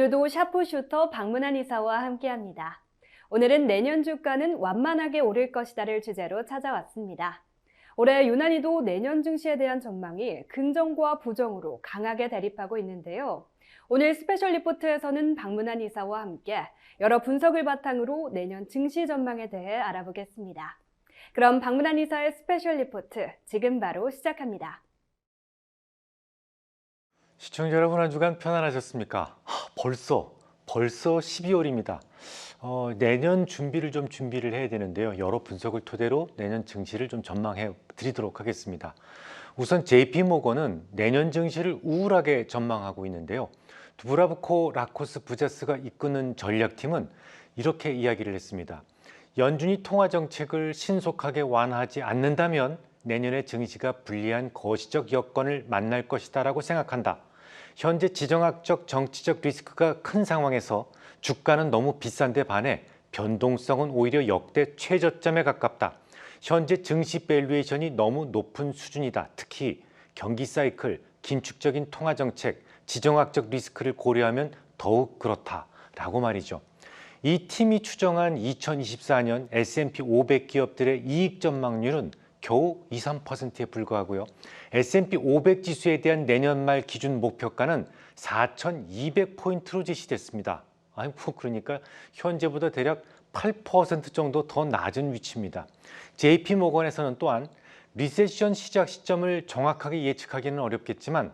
오늘도 샤프슈터 박문환 이사와 함께합니다. 오늘은 내년 주가는 완만하게 오를 것이다를 주제로 찾아왔습니다. 올해 유난히도 내년 증시에 대한 전망이 긍정과 부정으로 강하게 대립하고 있는데요. 오늘 스페셜 리포트에서는 박문환 이사와 함께 여러 분석을 바탕으로 내년 증시 전망에 대해 알아보겠습니다. 그럼 박문환 이사의 스페셜 리포트 지금 바로 시작합니다. 시청자 여러분, 한 주간 편안하셨습니까? 벌써 12월입니다. 내년 준비를 해야 되는데요. 여러 분석을 토대로 내년 증시를 좀 전망해 드리도록 하겠습니다. 우선 JP모건은 내년 증시를 우울하게 전망하고 있는데요. 두브라브코 라코스 부자스가 이끄는 전략팀은 이렇게 이야기를 했습니다. 연준이 통화 정책을 신속하게 완화하지 않는다면 내년의 증시가 불리한 거시적 여건을 만날 것이다라고 생각한다. 현재 지정학적 정치적 리스크가 큰 상황에서 주가는 너무 비싼데 반해 변동성은 오히려 역대 최저점에 가깝다. 현재 증시 밸류에이션이 너무 높은 수준이다. 특히 경기 사이클, 긴축적인 통화 정책, 지정학적 리스크를 고려하면 더욱 그렇다라고 말이죠. 이 팀이 추정한 2024년 S&P 500 기업들의 이익 전망률은 겨우 2~3%에 불과하고요. S&P 500 지수에 대한 내년 말 기준 목표가는 4,200포인트로 제시됐습니다. 그러니까 현재보다 대략 8% 정도 더 낮은 위치입니다. JP모건에서는 또한 리세션 시작 시점을 정확하게 예측하기는 어렵겠지만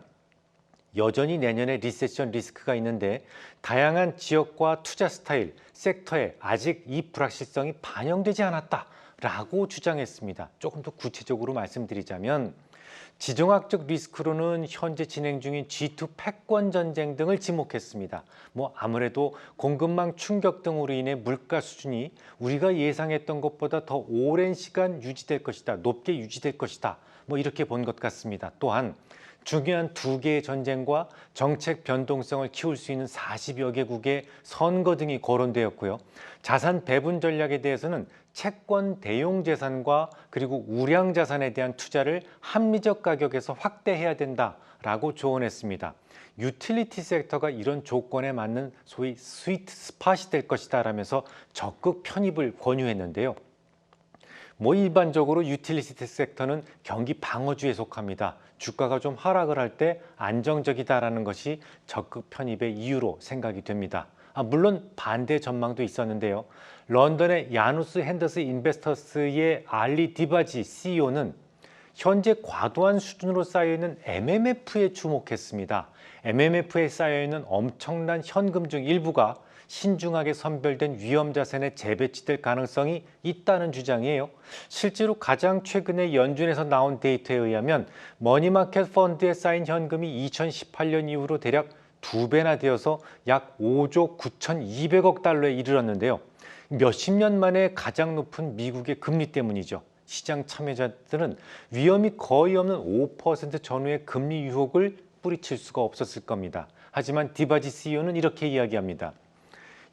여전히 내년에 리세션 리스크가 있는데 다양한 지역과 투자 스타일, 섹터에 아직 이 불확실성이 반영되지 않았다라고 주장했습니다. 조금 더 구체적으로 말씀드리자면 지정학적 리스크로는 현재 진행 중인 G2 패권 전쟁 등을 지목했습니다. 아무래도 공급망 충격 등으로 인해 물가 수준이 우리가 예상했던 것보다 더 오랜 시간 유지될 것이다. 높게 유지될 것이다. 이렇게 본 것 같습니다. 또한 중요한 두 개의 전쟁과 정책 변동성을 키울 수 있는 40여 개국의 선거 등이 거론되었고요. 자산 배분 전략에 대해서는 채권 대용 자산과 그리고 우량 자산에 대한 투자를 합리적 가격에서 확대해야 된다라고 조언했습니다. 유틸리티 섹터가 이런 조건에 맞는 소위 스위트 스팟이 될 것이다 라면서 적극 편입을 권유했는데요. 일반적으로 유틸리티 섹터는 경기 방어주에 속합니다. 주가가 좀 하락을 할 때 안정적이다라는 것이 적극 편입의 이유로 생각이 됩니다. 물론 반대 전망도 있었는데요. 런던의 야누스 핸더스 인베스터스의 알리 디바지 CEO는 현재 과도한 수준으로 쌓여있는 MMF에 주목했습니다. MMF에 쌓여있는 엄청난 현금 중 일부가 신중하게 선별된 위험 자산에 재배치될 가능성이 있다는 주장이에요. 실제로 가장 최근에 연준에서 나온 데이터에 의하면 머니마켓 펀드에 쌓인 현금이 2018년 이후로 대략 2배나 되어서 약 5조 9,200억 달러에 이르렀는데요. 몇십 년 만에 가장 높은 미국의 금리 때문이죠. 시장 참여자들은 위험이 거의 없는 5% 전후의 금리 유혹을 뿌리칠 수가 없었을 겁니다. 하지만 디바지 CEO는 이렇게 이야기합니다.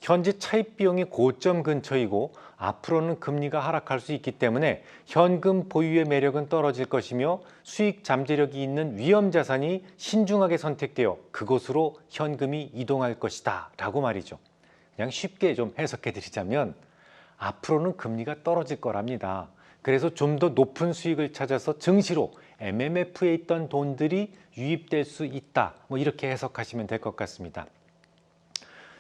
현재 차입 비용이 고점 근처이고 앞으로는 금리가 하락할 수 있기 때문에 현금 보유의 매력은 떨어질 것이며 수익 잠재력이 있는 위험 자산이 신중하게 선택되어 그곳으로 현금이 이동할 것이다 라고 말이죠. 그냥 쉽게 좀 해석해 드리자면 앞으로는 금리가 떨어질 거랍니다. 그래서 좀 더 높은 수익을 찾아서 증시로 MMF에 있던 돈들이 유입될 수 있다. 이렇게 해석하시면 될 것 같습니다.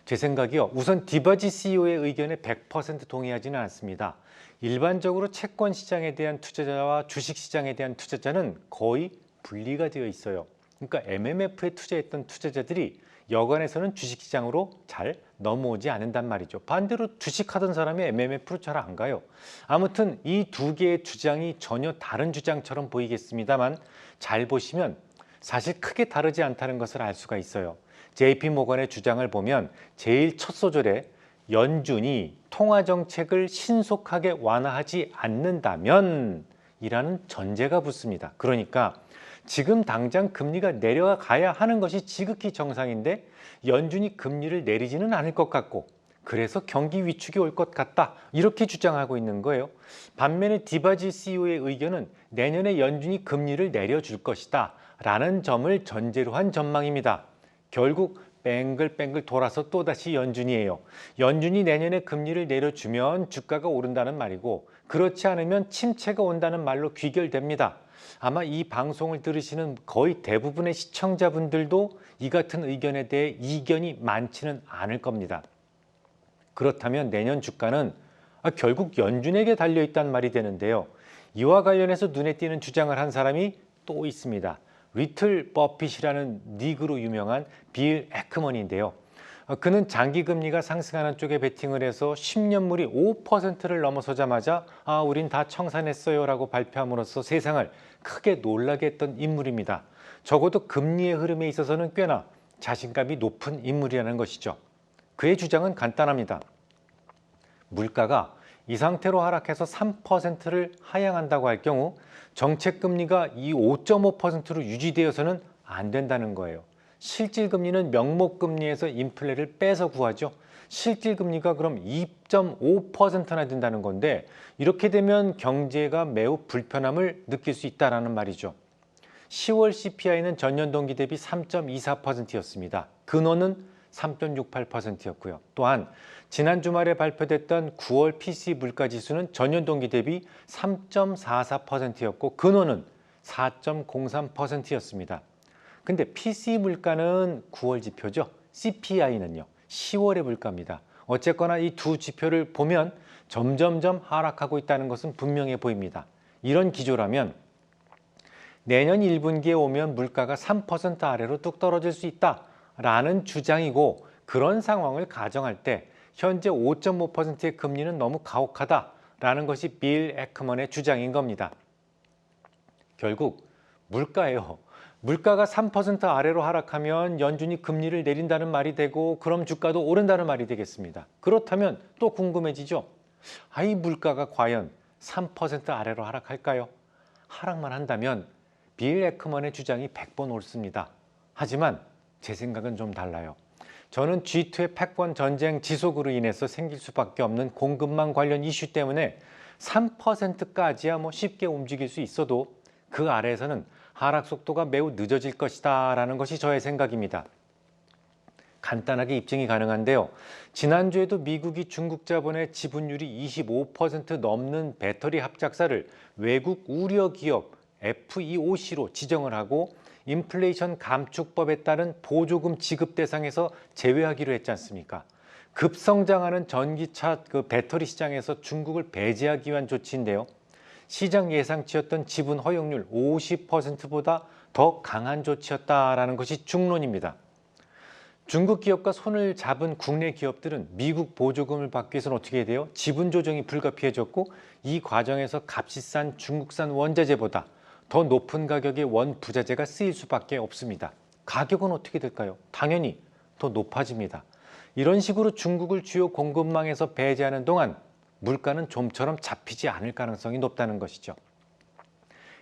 제 생각이요. 우선 디바지 CEO의 의견에 100% 동의하지는 않습니다. 일반적으로 채권 시장에 대한 투자자와 주식 시장에 대한 투자자는 거의 분리가 되어 있어요. 그러니까 MMF에 투자했던 투자자들이 여간에서는 주식 시장으로 잘 넘어오지 않는단 말이죠. 반대로 주식하던 사람이 MMF로 잘 안 가요. 아무튼 이 두 개의 주장이 전혀 다른 주장처럼 보이겠습니다만 잘 보시면 사실 크게 다르지 않다는 것을 알 수가 있어요. JP모건의 주장을 보면 제일 첫 소절에 연준이 통화 정책을 신속하게 완화하지 않는다면 이라는 전제가 붙습니다. 그러니까 지금 당장 금리가 내려가야 하는 것이 지극히 정상인데 연준이 금리를 내리지는 않을 것 같고 그래서 경기 위축이 올 것 같다 이렇게 주장하고 있는 거예요. 반면에 디바지 CEO의 의견은 내년에 연준이 금리를 내려줄 것이다 라는 점을 전제로 한 전망입니다. 결국 뱅글뱅글 돌아서 또다시 연준이에요. 연준이 내년에 금리를 내려주면 주가가 오른다는 말이고 그렇지 않으면 침체가 온다는 말로 귀결됩니다. 아마 이 방송을 들으시는 거의 대부분의 시청자분들도 이 같은 의견에 대해 이견이 많지는 않을 겁니다. 그렇다면 내년 주가는 결국 연준에게 달려있단 말이 되는데요. 이와 관련해서 눈에 띄는 주장을 한 사람이 또 있습니다. 리틀 버핏이라는 닉으로 유명한 빌 에크먼인데요. 그는 장기금리가 상승하는 쪽에 베팅을 해서 10년물이 5%를 넘어서자마자 우린 다 청산했어요 라고 발표함으로써 세상을 크게 놀라게 했던 인물입니다. 적어도 금리의 흐름에 있어서는 꽤나 자신감이 높은 인물이라는 것이죠. 그의 주장은 간단합니다. 물가가 이 상태로 하락해서 3%를 하향한다고 할 경우 정책금리가 이 5.5%로 유지되어서는 안 된다는 거예요. 실질금리는 명목금리에서 인플레를 빼서 구하죠. 실질금리가 그럼 2.5%나 된다는 건데 이렇게 되면 경제가 매우 불편함을 느낄 수 있다는 말이죠. 10월 CPI는 전년 동기 대비 3.24%였습니다. 근원은 3.68%였고요. 또한 지난 주말에 발표됐던 9월 PCE 물가지수는 전년 동기 대비 3.44%였고 근원은 4.03%였습니다. 근데 PCE 물가는 9월 지표죠. CPI는요. 10월의 물가입니다. 어쨌거나 이 두 지표를 보면 점점점 하락하고 있다는 것은 분명해 보입니다. 이런 기조라면 내년 1분기에 오면 물가가 3% 아래로 뚝 떨어질 수 있다라는 주장이고 그런 상황을 가정할 때 현재 5.5%의 금리는 너무 가혹하다라는 것이 빌 에크먼의 주장인 겁니다. 결국 물가예요. 물가가 3% 아래로 하락하면 연준이 금리를 내린다는 말이 되고 그럼 주가도 오른다는 말이 되겠습니다. 그렇다면 또 궁금해지죠. 이 물가가 과연 3% 아래로 하락할까요? 하락만 한다면 빌 에크먼의 주장이 100번 옳습니다. 하지만 제 생각은 좀 달라요. 저는 G2의 패권 전쟁 지속으로 인해서 생길 수밖에 없는 공급망 관련 이슈 때문에 3%까지야 쉽게 움직일 수 있어도 그 아래에서는 하락 속도가 매우 늦어질 것이다 라는 것이 저의 생각입니다. 간단하게 입증이 가능한데요. 지난주에도 미국이 중국 자본의 지분율이 25% 넘는 배터리 합작사를 외국 우려 기업 FEOC로 지정을 하고 인플레이션 감축법에 따른 보조금 지급 대상에서 제외하기로 했지 않습니까? 급성장하는 전기차 배터리 시장에서 중국을 배제하기 위한 조치인데요. 시장 예상치였던 지분 허용률 50%보다 더 강한 조치였다라는 것이 중론입니다. 중국 기업과 손을 잡은 국내 기업들은 미국 보조금을 받기 위해서는 어떻게 해야 돼요? 지분 조정이 불가피해졌고 이 과정에서 값이 싼 중국산 원자재보다 더 높은 가격의 원부자재가 쓰일 수밖에 없습니다. 가격은 어떻게 될까요? 당연히 더 높아집니다. 이런 식으로 중국을 주요 공급망에서 배제하는 동안 물가는 좀처럼 잡히지 않을 가능성이 높다는 것이죠.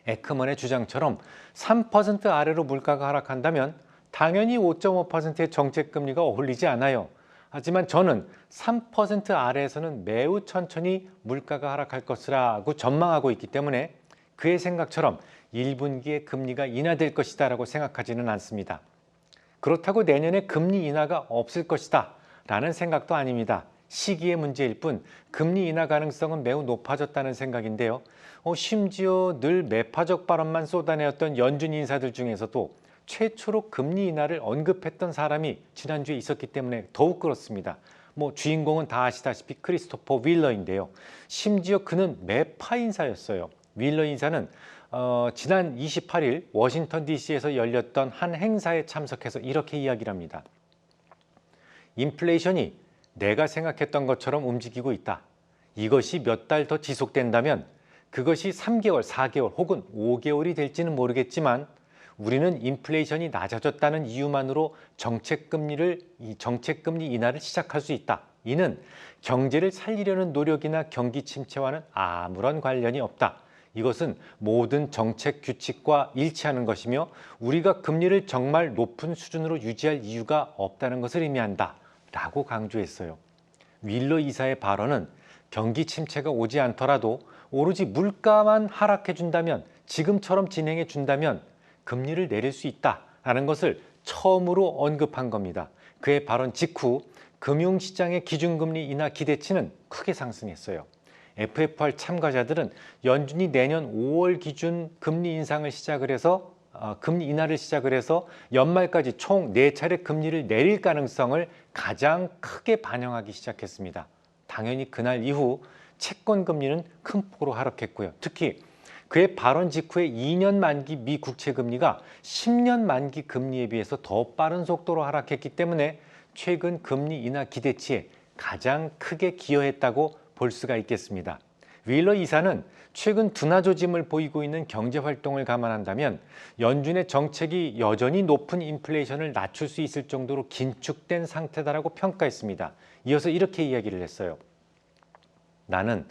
에크먼의 주장처럼 3% 아래로 물가가 하락한다면 당연히 5.5%의 정책금리가 어울리지 않아요. 하지만 저는 3% 아래에서는 매우 천천히 물가가 하락할 것이라고 전망하고 있기 때문에 그의 생각처럼 1분기에 금리가 인하될 것이다 라고 생각하지는 않습니다. 그렇다고 내년에 금리 인하가 없을 것이다 라는 생각도 아닙니다. 시기의 문제일 뿐 금리 인하 가능성은 매우 높아졌다는 생각인데요. 심지어 늘 매파적 발언만 쏟아내었던 연준 인사들 중에서도 최초로 금리 인하를 언급했던 사람이 지난주에 있었기 때문에 더욱 그렇습니다. 주인공은 다 아시다시피 크리스토퍼 윌러인데요. 심지어 그는 매파 인사였어요. 윌러 인사는 지난 28일 워싱턴 DC에서 열렸던 한 행사에 참석해서 이렇게 이야기를 합니다. 인플레이션이 내가 생각했던 것처럼 움직이고 있다. 이것이 몇 달 더 지속된다면 그것이 3개월, 4개월 혹은 5개월이 될지는 모르겠지만 우리는 인플레이션이 낮아졌다는 이유만으로 정책금리 인하를 시작할 수 있다. 이는 경제를 살리려는 노력이나 경기 침체와는 아무런 관련이 없다. 이것은 모든 정책 규칙과 일치하는 것이며 우리가 금리를 정말 높은 수준으로 유지할 이유가 없다는 것을 의미한다. 라고 강조했어요. 윌러 이사의 발언은 경기 침체가 오지 않더라도 오로지 물가만 하락해 준다면 지금처럼 진행해 준다면 금리를 내릴 수 있다라는 것을 처음으로 언급한 겁니다. 그의 발언 직후 금융시장의 기준금리 인하 기대치는 크게 상승했어요. FFR 참가자들은 연준이 내년 5월 기준 금리 인하를 시작을 해서 연말까지 총 4차례 금리를 내릴 가능성을 가장 크게 반영하기 시작했습니다. 당연히 그날 이후 채권 금리는 큰 폭으로 하락했고요. 특히 그의 발언 직후에 2년 만기 미 국채 금리가 10년 만기 금리에 비해서 더 빠른 속도로 하락했기 때문에 최근 금리 인하 기대치에 가장 크게 기여했다고 볼 수가 있겠습니다. 윌러 이사는 최근 둔화 조짐을 보이고 있는 경제 활동을 감안한다면 연준의 정책이 여전히 높은 인플레이션을 낮출 수 있을 정도로 긴축된 상태다라고 평가했습니다. 이어서 이렇게 이야기를 했어요. 나는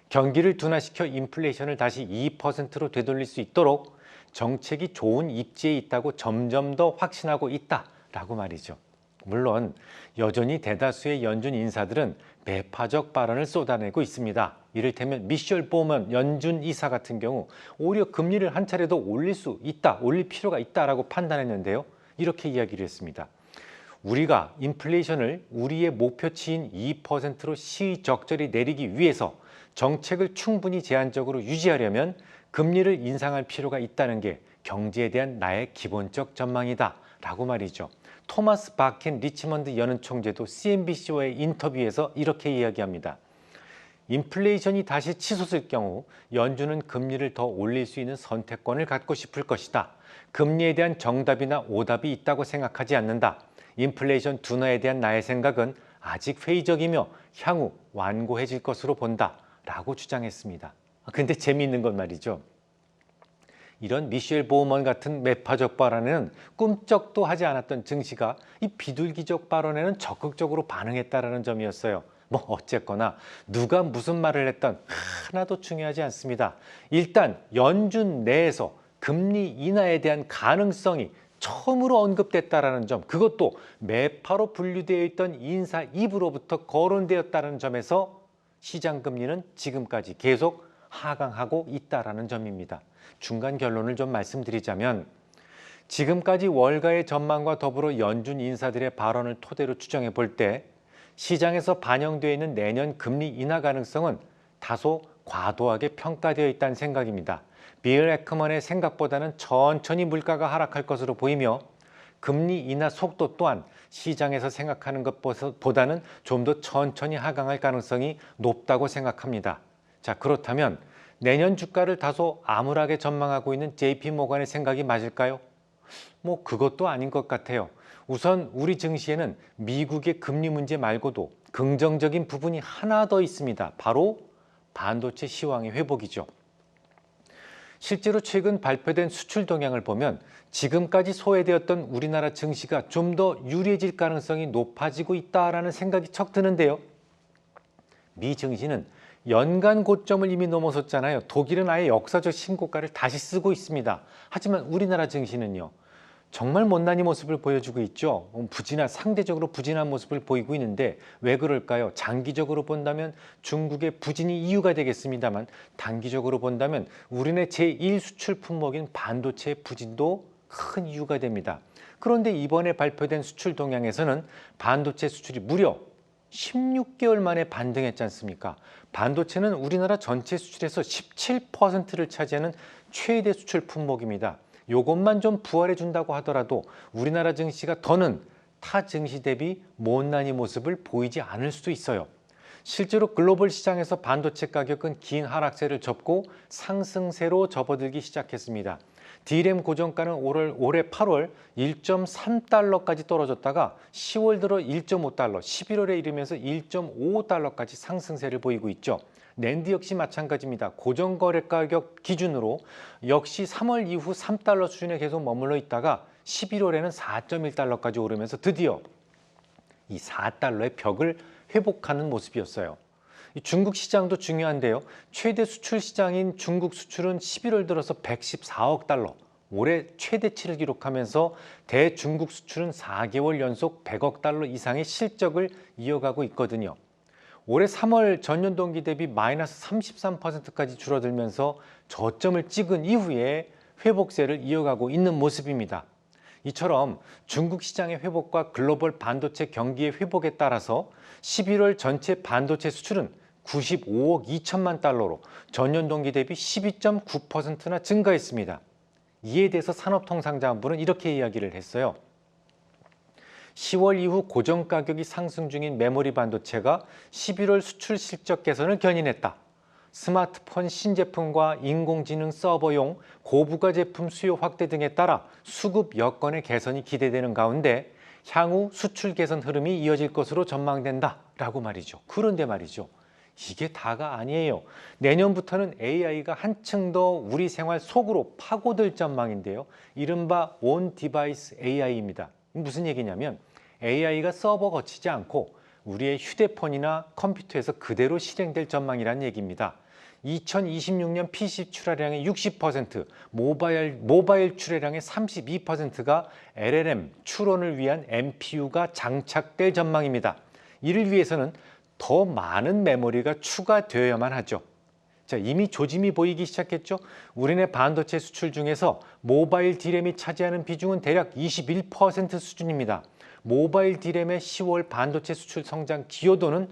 경기를 둔화시켜 인플레이션을 다시 2%로 되돌릴 수 있도록 정책이 좋은 입지에 있다고 점점 더 확신하고 있다라고 말이죠. 물론 여전히 대다수의 연준 인사들은 매파적 발언을 쏟아내고 있습니다. 이를테면 미셸 보먼 연준 이사 같은 경우 오히려 금리를 한 차례 더 올릴 필요가 있다라고 판단했는데요. 이렇게 이야기를 했습니다. 우리가 인플레이션을 우리의 목표치인 2%로 시의적절히 내리기 위해서 정책을 충분히 제한적으로 유지하려면 금리를 인상할 필요가 있다는 게 경제에 대한 나의 기본적 전망이다 라고 말이죠. 토마스 바켄 리치먼드 연은 총재도 CNBC와의 인터뷰에서 이렇게 이야기합니다. 인플레이션이 다시 치솟을 경우 연준은 금리를 더 올릴 수 있는 선택권을 갖고 싶을 것이다. 금리에 대한 정답이나 오답이 있다고 생각하지 않는다. 인플레이션 둔화에 대한 나의 생각은 아직 회의적이며 향후 완고해질 것으로 본다 라고 주장했습니다. 근데 재미있는 건 말이죠. 이런 미셸 보먼 같은 매파적 발언에는 꿈쩍도 하지 않았던 증시가 이 비둘기적 발언에는 적극적으로 반응했다라는 점이었어요. 뭐 어쨌거나 누가 무슨 말을 했던 하나도 중요하지 않습니다. 일단 연준 내에서 금리 인하에 대한 가능성이 처음으로 언급됐다라는 점, 그것도 매파로 분류되어 있던 인사 입으로부터 거론되었다는 점에서 시장 금리는 지금까지 계속 하강하고 있다라는 점입니다. 중간 결론을 좀 말씀드리자면 지금까지 월가의 전망과 더불어 연준 인사들의 발언을 토대로 추정해 볼 때 시장에서 반영되어 있는 내년 금리 인하 가능성은 다소 과도하게 평가되어 있다는 생각입니다. 빌 에크먼의 생각보다는 천천히 물가가 하락할 것으로 보이며 금리 인하 속도 또한 시장에서 생각하는 것보다는 좀 더 천천히 하강할 가능성이 높다고 생각합니다. 자, 그렇다면 내년 주가를 다소 암울하게 전망하고 있는 JP모건의 생각이 맞을까요? 뭐 그것도 아닌 것 같아요. 우선 우리 증시에는 미국의 금리 문제 말고도 긍정적인 부분이 하나 더 있습니다. 바로 반도체 시황의 회복이죠. 실제로 최근 발표된 수출 동향을 보면 지금까지 소외되었던 우리나라 증시가 좀 더 유리해질 가능성이 높아지고 있다라는 생각이 척 드는데요. 미 증시는 연간 고점을 이미 넘어섰잖아요. 독일은 아예 역사적 신고가를 다시 쓰고 있습니다. 하지만 우리나라 증시는요. 정말 못난이 모습을 보여주고 있죠. 상대적으로 부진한 모습을 보이고 있는데 왜 그럴까요? 장기적으로 본다면 중국의 부진이 이유가 되겠습니다만 단기적으로 본다면 우리네 제1 수출 품목인 반도체의 부진도 큰 이유가 됩니다. 그런데 이번에 발표된 수출 동향에서는 반도체 수출이 무려 16개월 만에 반등했지 않습니까? 반도체는 우리나라 전체 수출에서 17%를 차지하는 최대 수출 품목입니다. 이것만 좀 부활해 준다고 하더라도 우리나라 증시가 더는 타 증시 대비 못난이 모습을 보이지 않을 수도 있어요. 실제로 글로벌 시장에서 반도체 가격은 긴 하락세를 접고 상승세로 접어들기 시작했습니다. D램 고정가는 올해 8월 1.3달러까지 떨어졌다가 10월 들어 1.5달러, 11월에 이르면서 1.55달러까지 상승세를 보이고 있죠. 낸드 역시 마찬가지입니다. 고정거래 가격 기준으로 역시 3월 이후 3달러 수준에 계속 머물러 있다가 11월에는 4.1달러까지 오르면서 드디어 이 4달러의 벽을 회복하는 모습이었어요. 중국 시장도 중요한데요. 최대 수출 시장인 중국 수출은 11월 들어서 114억 달러, 올해 최대치를 기록하면서 대중국 수출은 4개월 연속 100억 달러 이상의 실적을 이어가고 있거든요. 올해 3월 전년 동기 대비 마이너스 33%까지 줄어들면서 저점을 찍은 이후에 회복세를 이어가고 있는 모습입니다. 이처럼 중국 시장의 회복과 글로벌 반도체 경기의 회복에 따라서 11월 전체 반도체 수출은 95억 2천만 달러로 전년 동기 대비 12.9%나 증가했습니다. 이에 대해서 산업통상자원부는 이렇게 이야기를 했어요. 10월 이후 고정 가격이 상승 중인 메모리 반도체가 11월 수출 실적 개선을 견인했다. 스마트폰 신제품과 인공지능 서버용 고부가 제품 수요 확대 등에 따라 수급 여건의 개선이 기대되는 가운데 향후 수출 개선 흐름이 이어질 것으로 전망된다라고 말이죠. 그런데 말이죠. 이게 다가 아니에요. 내년부터는 AI가 한층 더 우리 생활 속으로 파고들 전망인데요. 이른바 온 디바이스 AI입니다. 무슨 얘기냐면 AI가 서버 거치지 않고 우리의 휴대폰이나 컴퓨터에서 그대로 실행될 전망이라는 얘기입니다. 2026년 PC 출하량의 60%, 모바일 출하량의 32%가 LLM 추론을 위한 NPU가 장착될 전망입니다. 이를 위해서는 더 많은 메모리가 추가되어야만 하죠. 자, 이미 조짐이 보이기 시작했죠. 우리네 반도체 수출 중에서 모바일 D램이 차지하는 비중은 대략 21% 수준입니다. 모바일 D램의 10월 반도체 수출 성장 기여도는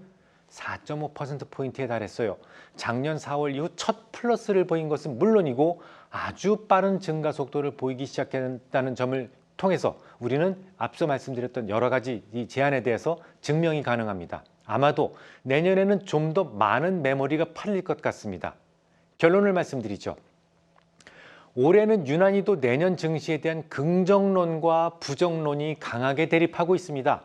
4.5%포인트에 달했어요. 작년 4월 이후 첫 플러스를 보인 것은 물론이고 아주 빠른 증가 속도를 보이기 시작했다는 점을 통해서 우리는 앞서 말씀드렸던 여러 가지 이 제안에 대해서 증명이 가능합니다. 아마도 내년에는 좀 더 많은 메모리가 팔릴 것 같습니다. 결론을 말씀드리죠. 올해는 유난히도 내년 증시에 대한 긍정론과 부정론이 강하게 대립하고 있습니다.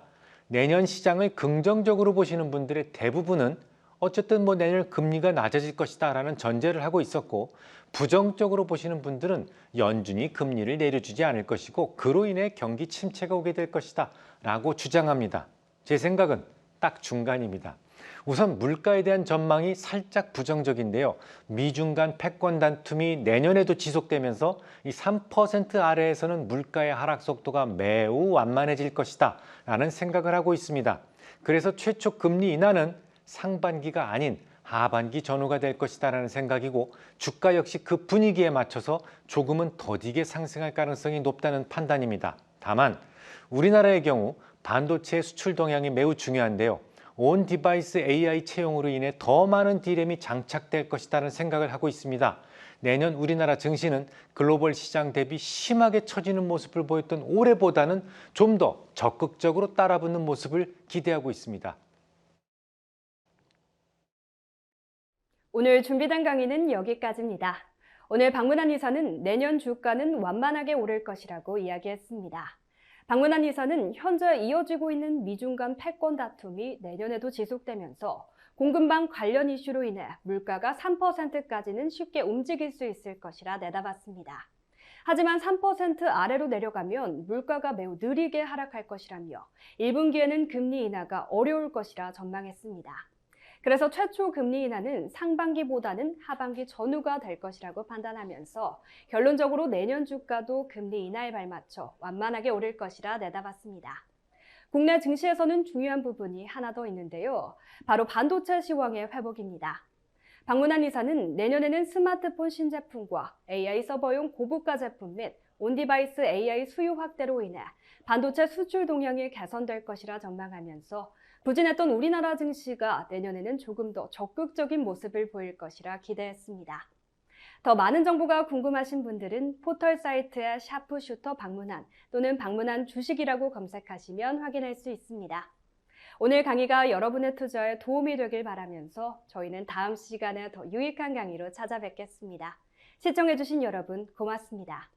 내년 시장을 긍정적으로 보시는 분들의 대부분은 어쨌든 내년 금리가 낮아질 것이다 라는 전제를 하고 있었고, 부정적으로 보시는 분들은 연준이 금리를 내려주지 않을 것이고 그로 인해 경기 침체가 오게 될 것이다 라고 주장합니다. 제 생각은 딱 중간입니다. 우선 물가에 대한 전망이 살짝 부정적인데요. 미중 간 패권 다툼이 내년에도 지속되면서 이 3% 아래에서는 물가의 하락 속도가 매우 완만해질 것이다 라는 생각을 하고 있습니다. 그래서 최초 금리 인하는 상반기가 아닌 하반기 전후가 될 것이다 라는 생각이고, 주가 역시 그 분위기에 맞춰서 조금은 더디게 상승할 가능성이 높다는 판단입니다. 다만 우리나라의 경우 반도체 수출 동향이 매우 중요한데요. 온 디바이스 AI 채용으로 인해 더 많은 D램이 장착될 것이라는 생각을 하고 있습니다. 내년 우리나라 증시는 글로벌 시장 대비 심하게 처지는 모습을 보였던 올해보다는 좀 더 적극적으로 따라붙는 모습을 기대하고 있습니다. 오늘 준비된 강의는 여기까지입니다. 오늘 박문환 이사는 내년 주가는 완만하게 오를 것이라고 이야기했습니다. 박문환 이사는 현재 이어지고 있는 미중 간 패권 다툼이 내년에도 지속되면서 공급망 관련 이슈로 인해 물가가 3%까지는 쉽게 움직일 수 있을 것이라 내다봤습니다. 하지만 3% 아래로 내려가면 물가가 매우 느리게 하락할 것이라며 1분기에는 금리 인하가 어려울 것이라 전망했습니다. 그래서 최초 금리 인하는 상반기보다는 하반기 전후가 될 것이라고 판단하면서 결론적으로 내년 주가도 금리 인하에 발맞춰 완만하게 오를 것이라 내다봤습니다. 국내 증시에서는 중요한 부분이 하나 더 있는데요. 바로 반도체 시황의 회복입니다. 박문환 이사는 내년에는 스마트폰 신제품과 AI 서버용 고부가 제품 및 온디바이스 AI 수요 확대로 인해 반도체 수출 동향이 개선될 것이라 전망하면서 부진했던 우리나라 증시가 내년에는 조금 더 적극적인 모습을 보일 것이라 기대했습니다. 더 많은 정보가 궁금하신 분들은 포털 사이트에 샤프슈터 박문환 또는 박문환 주식이라고 검색하시면 확인할 수 있습니다. 오늘 강의가 여러분의 투자에 도움이 되길 바라면서 저희는 다음 시간에 더 유익한 강의로 찾아뵙겠습니다. 시청해주신 여러분 고맙습니다.